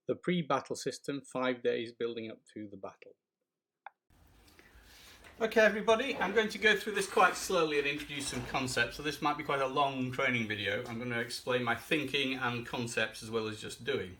the pre-battle system, 5 days building up to the battle. Okay everybody, I'm going to go through this quite slowly and introduce some concepts, so this might be quite a long training video. I'm going to explain my thinking and concepts as well as just doing.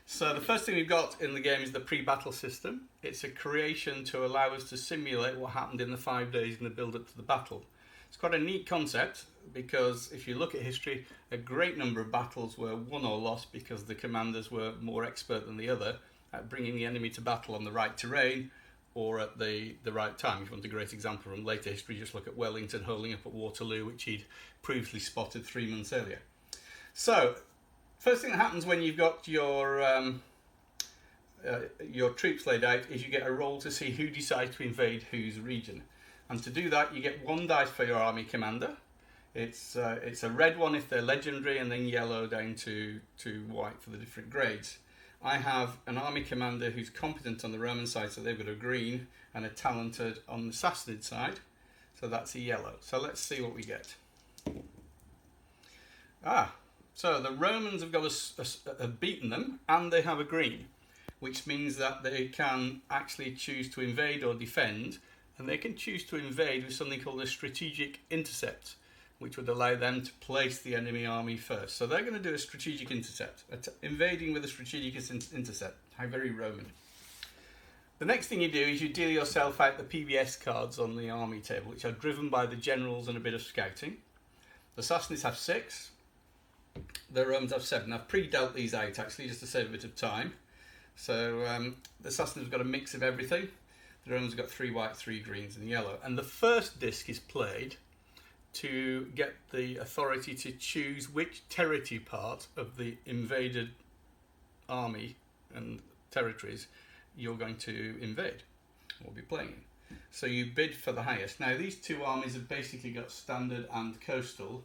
So the first thing we've got in the game is the pre-battle system. It's a creation to allow us to simulate what happened in the 5 days in the build-up to the battle. It's quite a neat concept because if you look at history, a great number of battles were won or lost because the commanders were more expert than the other at bringing the enemy to battle on the right terrain or at the right time. If you want a great example from later history, just look at Wellington holding up at Waterloo, which he'd previously spotted 3 months earlier. So, first thing that happens when you've got your troops laid out is you get a roll to see who decides to invade whose region. And to do that, you get 1 dice for your army commander. It's a red one if they're legendary, and then yellow down to white for the different grades. I have an army commander who's competent on the Roman side, so they've got a green, and a talented on the Sassanid side, so that's a yellow. So let's see what we get. So the Romans have beaten them, and they have a green, which means that they can actually choose to invade or defend, and they can choose to invade with something called a strategic intercept, which would allow them to place the enemy army first. So they're going to do a strategic intercept, invading with a strategic intercept. How very Roman. The next thing you do is you deal yourself out the PBS cards on the army table, which are driven by the generals and a bit of scouting. The Sassanids have 6. The Romans have 7. I've pre-dealt these out actually just to save a bit of time. So the Sassanids have got a mix of everything. The Romans have got 3 white, 3 greens and yellow. And the first disc is played to get the authority to choose which territory part of the invaded army and territories you're going to invade or be playing in. So you bid for the highest. Now these 2 armies have basically got standard and coastal,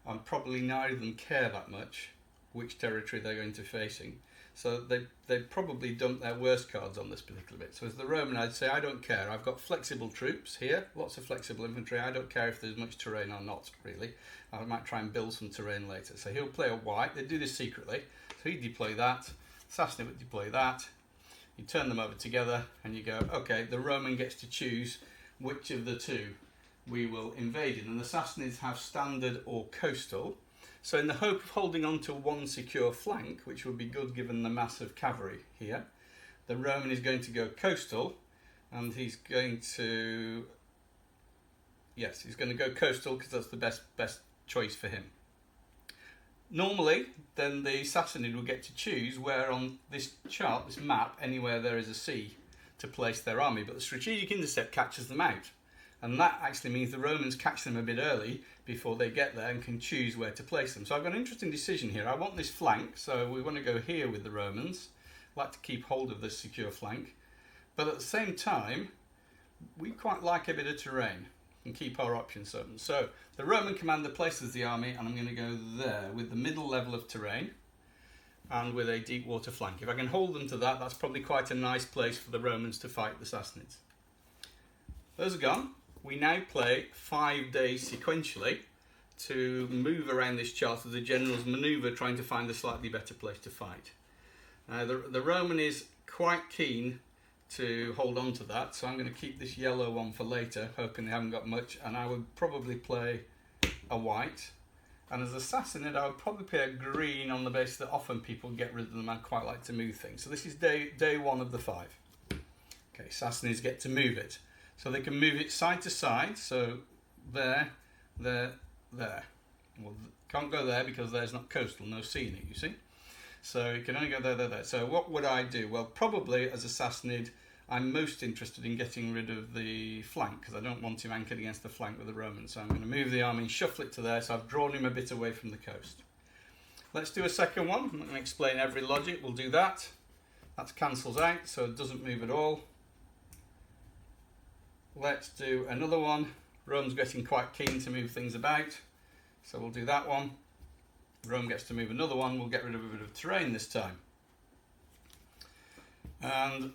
and probably neither of them care that much which territory they're going to be facing. So they'd probably dump their worst cards on this particular bit. So as the Roman, I'd say, I don't care. I've got flexible troops here, lots of flexible infantry. I don't care if there's much terrain or not, really. I might try and build some terrain later. So he'll play a white. They do this secretly. So he'd deploy that. Sassanid would deploy that. You turn them over together and you go, okay, the Roman gets to choose which of the 2 we will invade in. And the Sassanids have standard or coastal. So in the hope of holding on to 1 secure flank, which would be good given the mass of cavalry here, the Roman is going to go coastal, and he's going to go coastal because that's the best choice for him. Normally, then the Sassanid will get to choose where on this chart, this map, anywhere there is a sea to place their army, but the strategic intercept catches them out. And that actually means the Romans catch them a bit early before they get there and can choose where to place them. So I've got an interesting decision here. I want this flank, so we want to go here with the Romans. I'd like to keep hold of this secure flank. But at the same time, we quite like a bit of terrain and keep our options open. So the Roman commander places the army, and I'm going to go there with the middle level of terrain and with a deep water flank. If I can hold them to that, that's probably quite a nice place for the Romans to fight the Sassanids. Those are gone. We now play 5 days sequentially to move around this chart as the generals manoeuvre, trying to find a slightly better place to fight. The Roman is quite keen to hold on to that, so I'm going to keep this yellow one for later, hoping they haven't got much, and I would probably play a white. And as a Sassanid, I would probably play a green on the basis that often people get rid of them. I quite like to move things. So this is day 1 of the 5. Okay, Sassanids get to move it. So they can move it side to side, so there. Well, can't go there because there's not coastal, no sea in it, you see. So you can only go there. So what would I do? Well, probably as a Sassanid, I'm most interested in getting rid of the flank because I don't want him anchored against the flank with the Romans. So I'm going to move the army and shuffle it to there, so I've drawn him a bit away from the coast. Let's do a second one. I'm not going to explain every logic. We'll do that. That cancels out, so it doesn't move at all. Let's do another one. Rome's getting quite keen to move things about, so we'll do that one. Rome gets to move another one. We'll get rid of a bit of terrain this time. And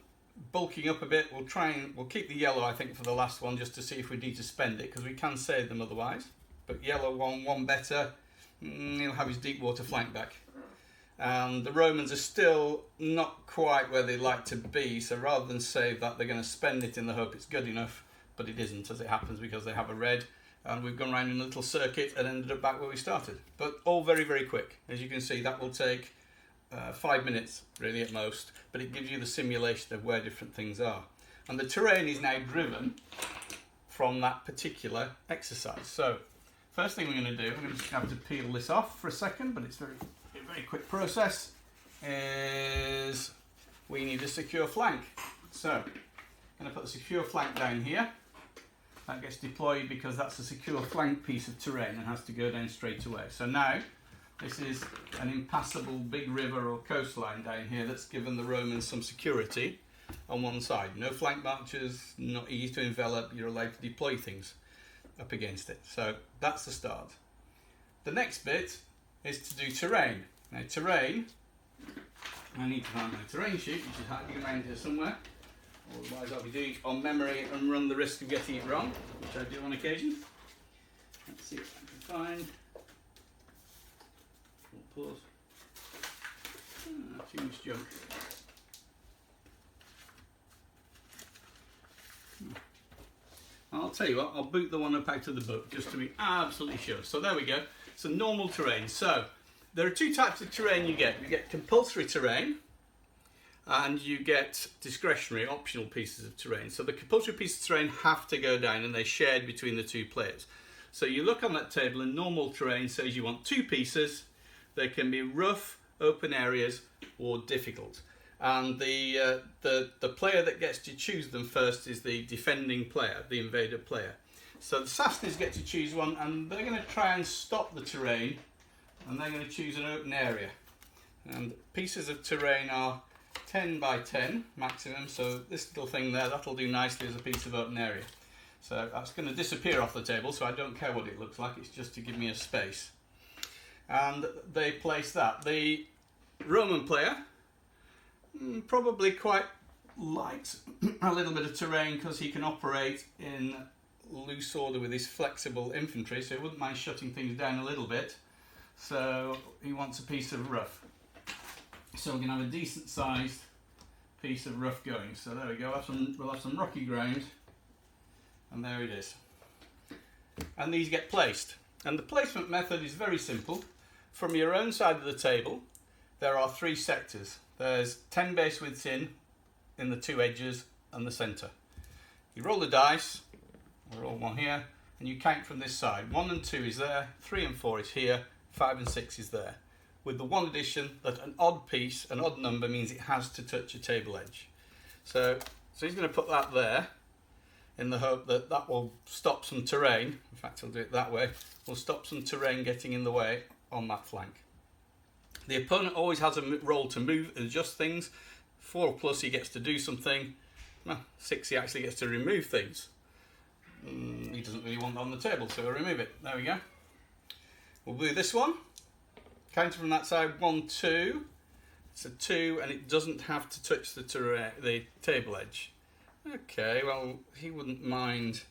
bulking up a bit, we'll keep the yellow, I think, for the last one, just to see if we need to spend it, because we can save them otherwise. But yellow one better, he'll have his deep water flank back. And the Romans are still not quite where they'd like to be, so rather than say that they're going to spend it in the hope it's good enough, but it isn't, as it happens, because they have a red, and we've gone around in a little circuit and ended up back where we started. But all very, very quick. As you can see, that will take 5 minutes, really, at most, but it gives you the simulation of where different things are. And the terrain is now driven from that particular exercise. So, first thing we're going to do, I'm going to have to peel this off for a second, but it's a very quick process, is we need a secure flank. So, I'm going to put the secure flank down here. That gets deployed because that's a secure flank piece of terrain and has to go down straight away. So now, this is an impassable big river or coastline down here that's given the Romans some security on one side. No flank marchers, not easy to envelop, you're allowed to deploy things up against it. So that's the start. The next bit is to do terrain. Now terrain, I need to find my terrain sheet, which is hiding around here somewhere. Otherwise I'll be doing it on memory and run the risk of getting it wrong, which I do on occasion. Let's see if I can find. Pause. Too much junk. I'll tell you what, I'll boot the one up out of the book just to be absolutely sure. So there we go. So normal terrain. So there are two types of terrain you get. You get compulsory terrain, and you get discretionary, optional pieces of terrain. So the compulsory pieces of terrain have to go down, and they're shared between the two players. So you look on that table, and normal terrain says you want two pieces. They can be rough, open areas, or difficult. And the player that gets to choose them first is the defending player, the invader player. So the Sassanids get to choose one, and they're going to try and stop the terrain, and they're going to choose an open area. And pieces of terrain are 10 by 10 maximum, so this little thing there, that'll do nicely as a piece of open area. So that's going to disappear off the table, so I don't care what it looks like, it's just to give me a space. And they place that. The Roman player probably quite likes a little bit of terrain because he can operate in loose order with his flexible infantry, so he wouldn't mind shutting things down a little bit. So he wants a piece of rough. So we're going to have a decent sized piece of rough going. So there we go, we'll have some rocky ground, and there it is. And these get placed. And the placement method is very simple. From your own side of the table, there are 3 sectors. There's 10 base widths in the 2 edges and the centre. You roll the dice, I roll one here, and you count from this side. 1 and 2 is there, 3 and 4 is here, 5 and 6 is there. With the one addition that an odd piece, an odd number, means it has to touch a table edge. So he's going to put that there in the hope that that will stop some terrain. In fact, I'll do it that way. Will stop some terrain getting in the way on that flank. The opponent always has a role to move and adjust things. 4 plus he gets to do something. Well, 6 he actually gets to remove things. He doesn't really want that on the table, so we'll remove it. There we go. We'll do this one. Counter from that side, 1, 2. It's a 2, and it doesn't have to touch the table edge. Okay, well, he wouldn't mind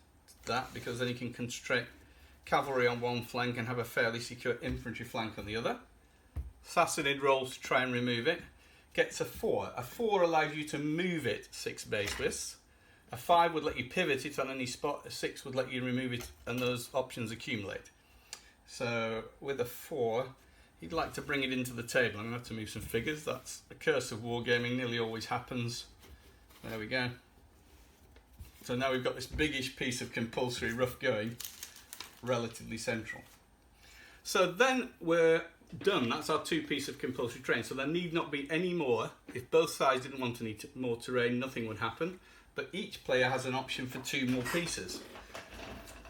that because then he can constrict cavalry on one flank and have a fairly secure infantry flank on the other. Sassanid rolls to try and remove it. Gets a 4. A 4 allows you to move it 6 base widths. A 5 would let you pivot it on any spot. A 6 would let you remove it, and those options accumulate. So with a 4, he'd like to bring it into the table. I'm going to have to move some figures. That's the curse of wargaming, nearly always happens. There we go. So now we've got this biggish piece of compulsory rough going, relatively central. So then we're done. That's our 2 pieces of compulsory terrain. So there need not be any more. If both sides didn't want any more terrain, nothing would happen. But each player has an option for 2 more pieces.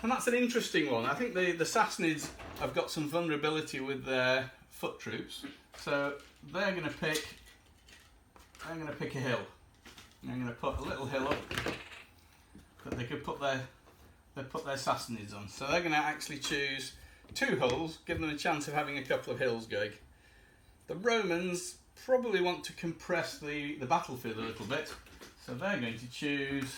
And that's an interesting one. I think the Sassanids have got some vulnerability with their foot troops. So they're going to pick a hill. I'm going to put a little hill up that they could put their Sassanids on. So they're going to actually choose 2 hills, give them a chance of having a couple of hills going. The Romans probably want to compress the battlefield a little bit, so they're going to choose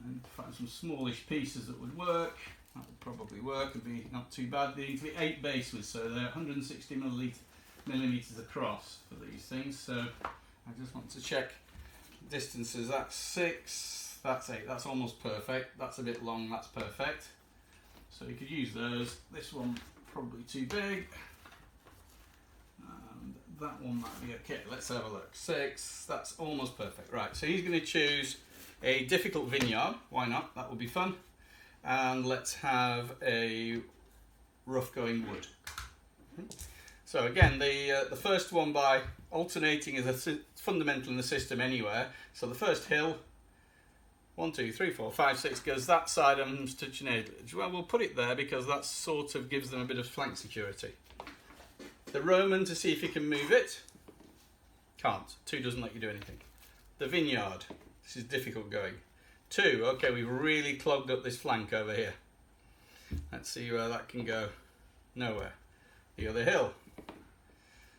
and find some smallish pieces that would work. That would probably work and be not too bad. They need to be 8 base widths, so they're 160 milliliter millimeters across for these things. So I just want to check distances. That's 6, that's 8, that's almost perfect. That's a bit long, that's perfect. So you could use those. This one probably too big. And that one might be okay. Let's have a look. 6, that's almost perfect. Right, so he's going to choose a difficult vineyard. Why not? That will be fun. And let's have a rough going wood. So again, the first one by alternating is fundamental in the system anywhere. So the first hill, 1, 2, 3, 4, 5, 6 goes that side and touching edge. Well, we'll put it there because that sort of gives them a bit of flank security. The Roman, to see if he can move it, can't. 2 doesn't let you do anything. The vineyard, this is difficult going. 2, okay, we've really clogged up this flank over here. Let's see where that can go. Nowhere. The other hill.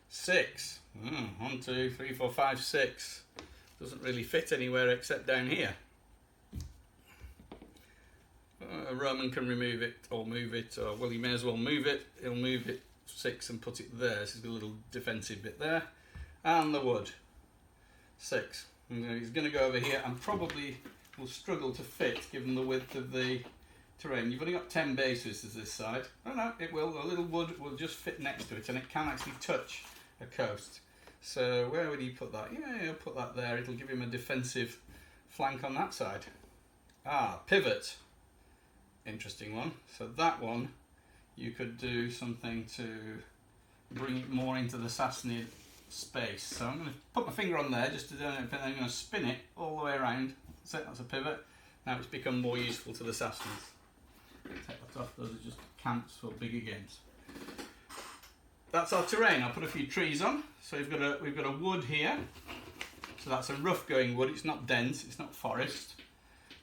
6. 1, 2, 3, 4, 5, 6. Doesn't really fit anywhere except down here. A Roman can remove it or move it, or well, he may as well move it. He'll move it 6 and put it there. So there's a little defensive bit there. And the wood. 6. He's going to go over here and probably will struggle to fit given the width of the terrain. You've only got 10 bases as this side. Oh no, it will. A little wood will just fit next to it and it can actually touch a coast. So where would he put that? Yeah, he'll put that there. It'll give him a defensive flank on that side. Ah, pivot. Interesting one. So that one, you could do something to bring it more into the Sassanid space. So I'm going to put my finger on there just to do it, and I'm going to spin it all the way around. That's it, that's a pivot. Now it's become more useful to the Sassanids. Take that off, those are just camps for bigger games. That's our terrain. I'll put a few trees on. So we've got a wood here. So that's a rough going wood, it's not dense, it's not forest.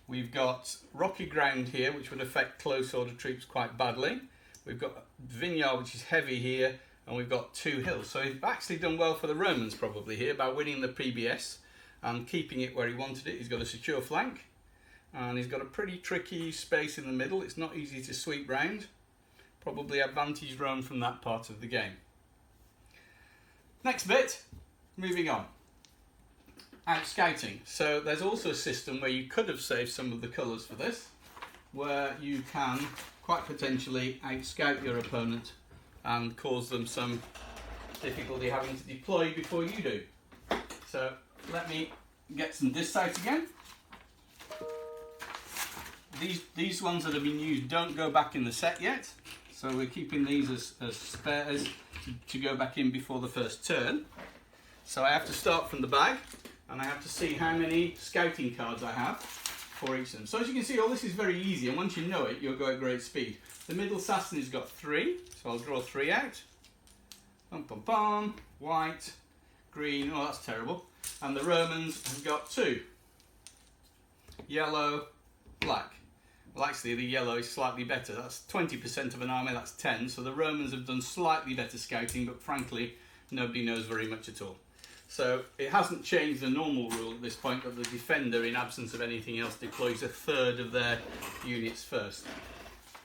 We've got rocky ground here, which would affect close order troops quite badly. We've got vineyard, which is heavy here, and we've got 2 hills. So he's actually done well for the Romans probably here by winning the PBS and keeping it where he wanted it. He's got a secure flank, and he's got a pretty tricky space in the middle. It's not easy to sweep round. Probably advantage Rome from that part of the game. Next bit, moving on. Out scouting. So there's also a system where you could have saved some of the colours for this, where you can quite potentially out scout your opponent and cause them some difficulty having to deploy before you do. So let me get some discs out again. These ones that have been used don't go back in the set yet, so we're keeping these as spares to go back in before the first turn. So I have to start from the bag, and I have to see how many scouting cards I have for each of them. So as you can see, all this is very easy, and once you know it, you'll go at great speed. The middle Sassanid's got 3, so I'll draw 3 out. Bum, bum, bum. White, green, oh that's terrible. And the Romans have got 2. Yellow, black. Well actually the yellow is slightly better. That's 20% of an army, that's 10. So the Romans have done slightly better scouting, but frankly, nobody knows very much at all. So it hasn't changed the normal rule at this point that the defender, in absence of anything else, deploys 1/3 of their units first.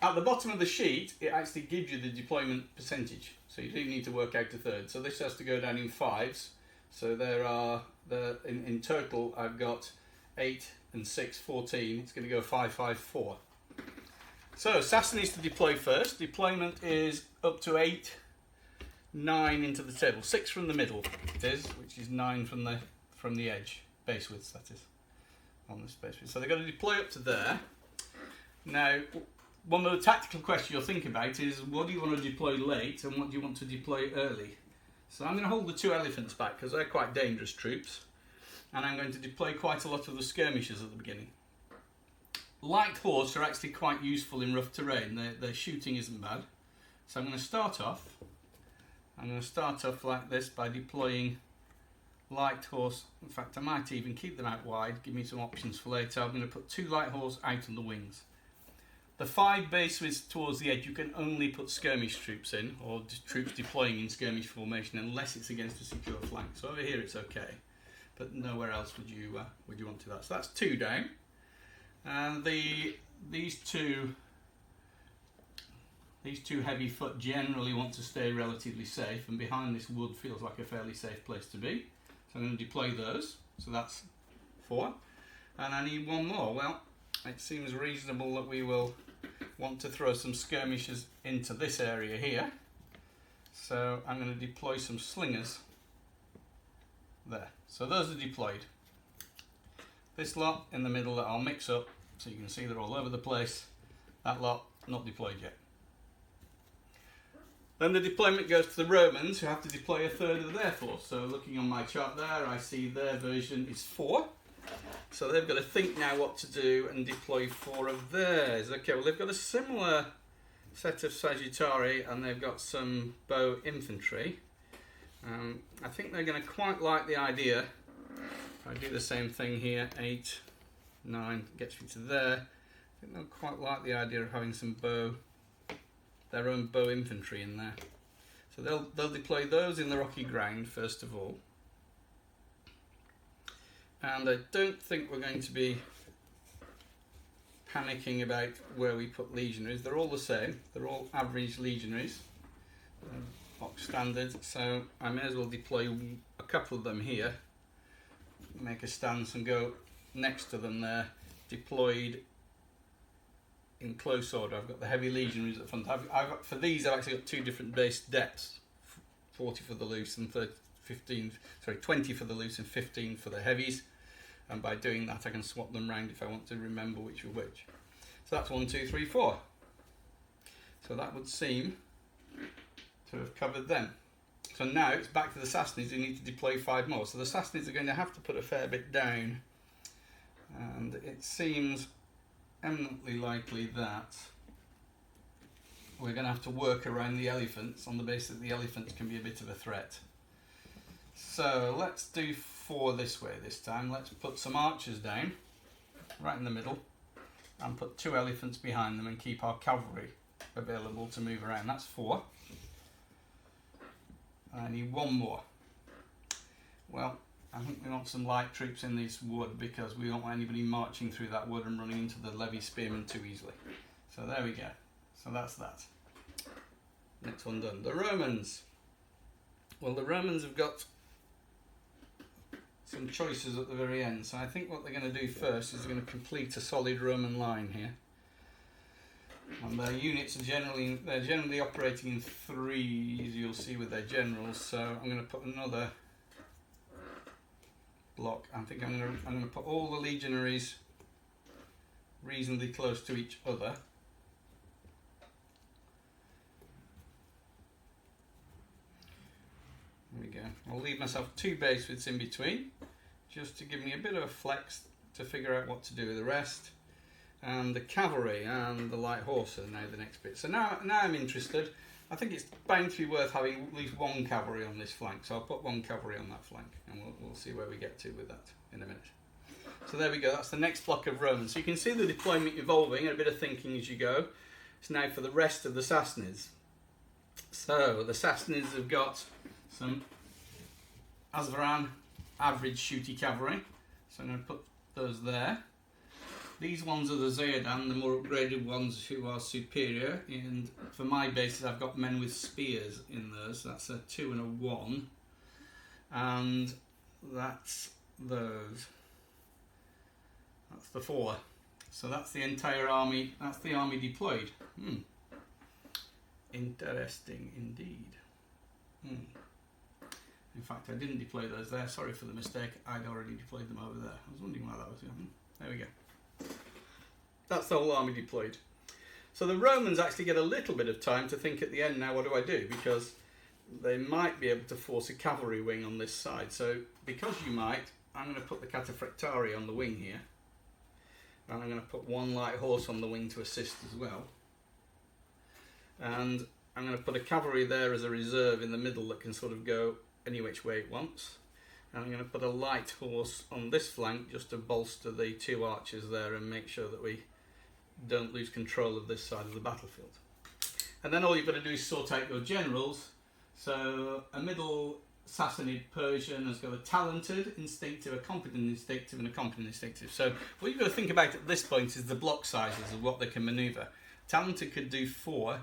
At the bottom of the sheet, it actually gives you the deployment percentage. So you do need to work out 1/3. So this has to go down in 5s. So there are, in total, I've got 8 and 6, 14. It's going to go 5, 5, 4. So Sassanids to deploy first. Deployment is up to 8, 9 into the table. 6 from the middle it is, which is 9 from the edge. Base width, that is, on this base width. So they're going to deploy up to there. Now, one of the tactical questions you'll think about is, what do you want to deploy late and what do you want to deploy early? So I'm going to hold the 2 elephants back because they're quite dangerous troops, and I'm going to deploy quite a lot of the skirmishers at the beginning. Light horse are actually quite useful in rough terrain. Their shooting isn't bad. So I'm going to start off like this by deploying light horse. In fact, I might even keep them out wide, give me some options for later. I'm going to put 2 light horse out on the wings. The 5 base widths towards the edge, you can only put skirmish troops in, or troops deploying in skirmish formation, unless it's against a secure flank. So over here it's okay, but nowhere else would you want to do that. So that's 2 down. And these 2 These two heavy foot generally want to stay relatively safe, and behind this wood feels like a fairly safe place to be. So I'm going to deploy those. So that's 4. And I need 1 more. Well, it seems reasonable that we will want to throw some skirmishers into this area here. So I'm going to deploy some slingers there. So those are deployed. This lot in the middle that I'll mix up so you can see they're all over the place. That lot not deployed yet. Then the deployment goes to the Romans, who have to deploy a third of their force. So looking on my chart there, I see their version is 4. So they've got to think now what to do and deploy 4 of theirs. Okay, well they've got a similar set of Sagittari and they've got some bow infantry. I think they're going to quite like the idea. If I do the same thing here, 8, 9 gets me to there. I think they'll quite like the idea of having some their own bow infantry in there. So they'll deploy those in the rocky ground first of all. And I don't think we're going to be panicking about where we put legionaries. They're all the same. They're all average legionaries, box standard. So I may as well deploy a couple of them here, make a stance and go next to them there, deployed in close order. I've got the heavy legionaries at the front. For these I've actually got 2 different base depths, 40 for the loose and 20 for the loose and 15 for the heavies. And by doing that I can swap them round if I want to remember which are which. So that's 1, 2, 3, 4. So that would seem to have covered them. So now it's back to the Sassanids who need to deploy 5 more. So the Sassanids are going to have to put a fair bit down. And it seems eminently likely that we're going to have to work around the elephants on the basis that the elephants can be a bit of a threat. So let's do 4 this way this time. Let's put some archers down right in the middle and put 2 elephants behind them and keep our cavalry available to move around. That's 4. I need 1 more. Well, I think we want some light troops in this wood because we don't want anybody marching through that wood and running into the levy spearmen too easily. So there we go. So that's that. Next one done. The Romans. Well, the Romans have got some choices at the very end. So I think what they're going to do first is they're going to complete a solid Roman line here. And their units are generally operating in 3s, you'll see with their generals. So I'm going to put another block. I think I'm going to put all the legionaries reasonably close to each other. There we go. I'll leave myself 2 base widths in between, just to give me a bit of a flex to figure out what to do with the rest. And the cavalry and the light horse are now the next bit. So now I'm interested. I think it's bound to be worth having at least 1 cavalry on this flank. So I'll put 1 cavalry on that flank, and we'll see where we get to with that in a minute. So there we go. That's the next block of Romans. So you can see the deployment evolving and a bit of thinking as you go. It's now for the rest of the Sassanids. So the Sassanids have got some Asvaran average shooty cavalry. So I'm going to put those there. These ones are the Zaydan, the more upgraded ones who are superior. And for my bases, I've got men with spears in those. That's a 2 and a 1. And that's those. That's the 4. So that's the entire army. That's the army deployed. Interesting indeed. In fact, I didn't deploy those there. Sorry for the mistake. I'd already deployed them over there. I was wondering why that was happening. There we go. That's the whole army deployed. So the Romans actually get a little bit of time to think at the end, now what do I do? Because they might be able to force a cavalry wing on this side. So because you might, I'm going to put the cataphractari on the wing here. And I'm going to put 1 light horse on the wing to assist as well. And I'm going to put a cavalry there as a reserve in the middle that can sort of go any which way it wants. And I'm going to put a light horse on this flank just to bolster the 2 archers there and make sure that we don't lose control of this side of the battlefield. And then all you've got to do is sort out your generals. So a middle Sassanid Persian has got a talented instinctive, a competent instinctive and a competent instinctive. So what you've got to think about at this point is the block sizes of what they can manoeuvre. Talented could do 4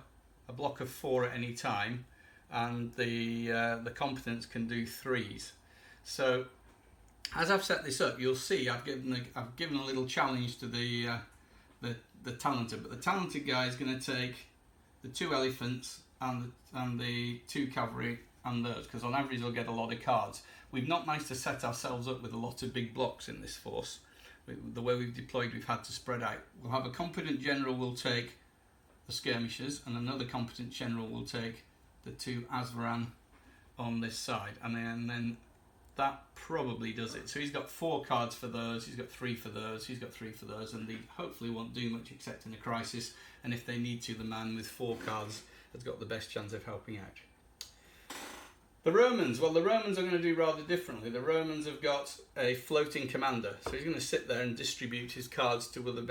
a block of 4 at any time, and the competence can do 3s. So as I've set this up, you'll see I've given a little challenge to the talented, but the talented guy is going to take the 2 elephants and the 2 cavalry and those, because on average they'll get a lot of cards. We've not managed to set ourselves up with a lot of big blocks in this force. The way we've deployed, we've had to spread out. We'll have a competent general will take the skirmishers, and another competent general will take the 2 Asvaran on this side, and then that probably does it. So he's got 4 cards for those, he's got 3 for those, he's got 3 for those, and they hopefully won't do much except in a crisis, and if they need to, the man with 4 cards has got the best chance of helping out. The Romans, well, the Romans are going to do rather differently. The Romans have got a floating commander, so he's going to sit there and distribute his cards to other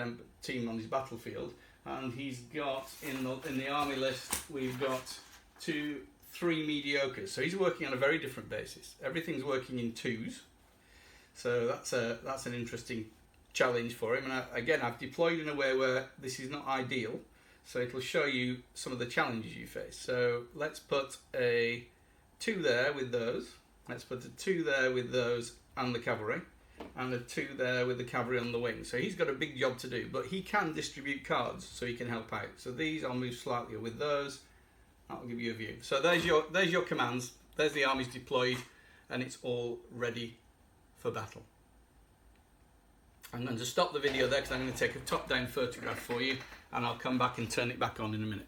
team on his battlefield, and he's got, in the army list, we've got 3 mediocres, so he's working on a very different basis. Everything's working in 2s, so that's an interesting challenge for him. And again, I've deployed in a way where this is not ideal, so it'll show you some of the challenges you face. So let's put a 2 there with those, let's put a 2 there with those and the cavalry, and a 2 there with the cavalry on the wing. So he's got a big job to do, but he can distribute cards, so he can help out. So these I'll move slightly with those. That'll give you a view. So there's your commands, there's the armies deployed, and it's all ready for battle. I'm going to stop the video there because I'm going to take a top-down photograph for you, and I'll come back and turn it back on in a minute.